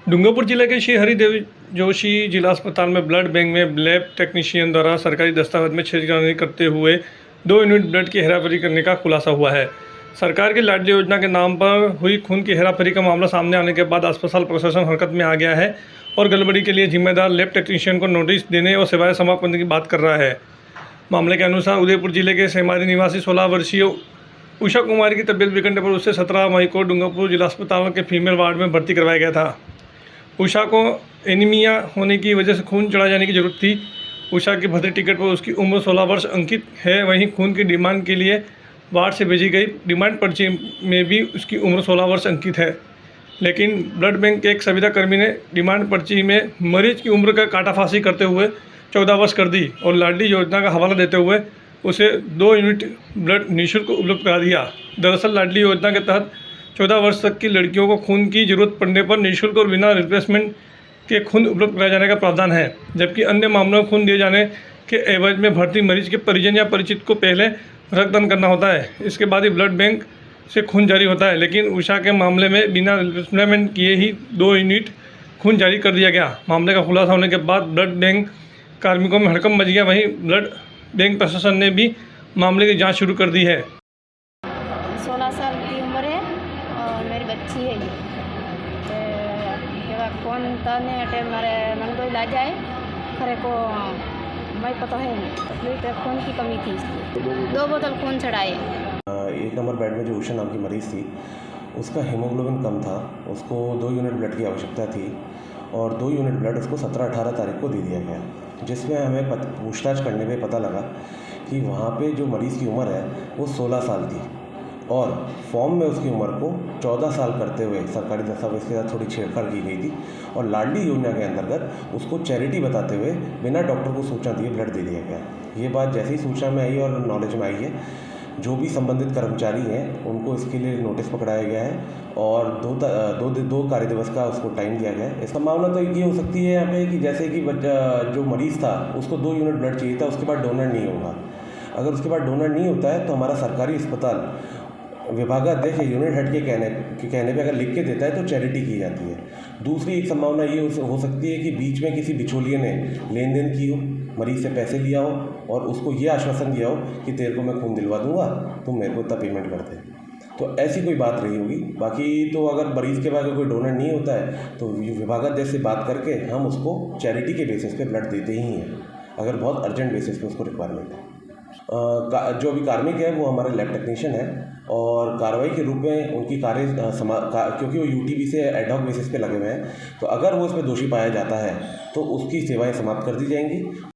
डूंगरपुर जिले के श्री हरिदेव जोशी जिला अस्पताल में ब्लड बैंक में लैब टेक्नीशियन द्वारा सरकारी दस्तावेज में छेड़खानी करते हुए 2 यूनिट ब्लड की हेराफेरी करने का खुलासा हुआ है। सरकार की लाडली योजना के नाम पर हुई खून की हेराफेरी का मामला सामने आने के बाद अस्पताल प्रशासन हरकत में आ गया है और गड़बड़ी के लिए जिम्मेदार लैब टेक्नीशियन को नोटिस देने और सेवाएं समाप्त करने की बात कर रहा है। मामले के अनुसार उदयपुर जिले के सेमारी निवासी 16 वर्षीय उषा कुमारी की तबीयत बिगड़ने पर उसे 17 मई को डूंगरपुर जिला अस्पताल के फीमेल वार्ड में भर्ती करवाया गया था। उषा को एनीमिया होने की वजह से खून चढ़ाए जाने की जरूरत थी। उषा की भर्ती टिकट पर उसकी उम्र 16 वर्ष अंकित है। वहीं खून की डिमांड के लिए वार्ड से भेजी गई डिमांड पर्ची में भी उसकी उम्र 16 वर्ष अंकित है, लेकिन ब्लड बैंक के एक संविदा कर्मी ने डिमांड पर्ची में मरीज की उम्र का काटाफाशी करते हुए 14 वर्ष कर दी और लाडली योजना का हवाला देते हुए उसे 2 यूनिट ब्लड निःशुल्क उपलब्ध करा दिया। दरअसल लाडली योजना के तहत 14 वर्ष तक की लड़कियों को खून की जरूरत पड़ने पर निःशुल्क और बिना रिप्लेसमेंट के खून उपलब्ध कराए जाने का प्रावधान है, जबकि अन्य मामलों में खून दिए जाने के एवज में भर्ती मरीज के परिजन या परिचित को पहले रक्तदान करना होता है। इसके बाद ही ब्लड बैंक से खून जारी होता है, लेकिन उषा के मामले में बिना रिप्लेसमेंट किए ही 2 यूनिट खून जारी कर दिया गया। मामले का खुलासा होने के बाद ब्लड बैंक कार्मिकों में हड़कंप मच गया। वहीं ब्लड बैंक प्रशासन ने भी मामले की जाँच शुरू कर दी है। 16 साल की उम्र है और मेरी बच्ची है ये। कौन तने अटे मारे मन तो इलाज आए खरे को मैं पता है नहीं खून की कमी थी, इसलिए 2 बोतल खून चढ़ाए। 1 नंबर बेड में जो उषा नाम की मरीज़ थी उसका हीमोग्लोबिन कम था, उसको 2 यूनिट ब्लड की आवश्यकता थी और 2 यूनिट ब्लड उसको 17-18 तारीख को दे दिया गया, जिसमें हमें पूछताछ करने पे पता लगा कि वहाँ पे जो मरीज़ की उम्र है वो 16 साल थी और फॉर्म में उसकी उम्र को 14 साल करते हुए सरकारी दस्तावेज के साथ थोड़ी छेड़छाड़ की गई थी और लाडली योजना के अंतर्गत उसको चैरिटी बताते हुए बिना डॉक्टर को सूचना दिए ब्लड दे दिया गया। ये बात जैसे ही सूचना में आई और नॉलेज में आई है, जो भी संबंधित कर्मचारी हैं उनको इसके लिए नोटिस पकड़ाया गया है और दो कार्य दिवस का उसको टाइम दिया गया है। इसका मामला तो ये हो सकती है यहाँ पे कि जैसे कि जो मरीज़ था उसको 2 यूनिट ब्लड चाहिए था, उसके बाद डोनर नहीं होगा। अगर उसके बाद डोनर नहीं होता है तो हमारा सरकारी अस्पताल विभागाध्यक्ष यूनिट हेड के कहने पे अगर लिख के देता है तो चैरिटी की जाती है। दूसरी एक संभावना ये हो सकती है कि बीच में किसी बिचौलिए ने लेन देन की हो, मरीज़ से पैसे लिया हो और उसको ये आश्वासन दिया हो कि तेरे को मैं खून दिलवा दूंगा, तुम मेरे को इतना पेमेंट कर दे। तो ऐसी कोई बात रही होगी। बाकी तो अगर मरीज़ के पास कोई डोनर नहीं होता है तो विभागाध्यक्ष से बात करके हम उसको चैरिटी के बेसिस पे ब्लड देते ही हैं, अगर बहुत अर्जेंट बेसिस पे उसको रिक्वायरमेंट है। जो अभी कार्मिक है वो हमारे लैब टेक्नीशियन है और कार्रवाई के रूप में उनकी क्योंकि वो यूटीबी से एडहॉक बेसिस पे लगे हुए हैं, तो अगर वो इसमें दोषी पाया जाता है तो उसकी सेवाएं समाप्त कर दी जाएंगी।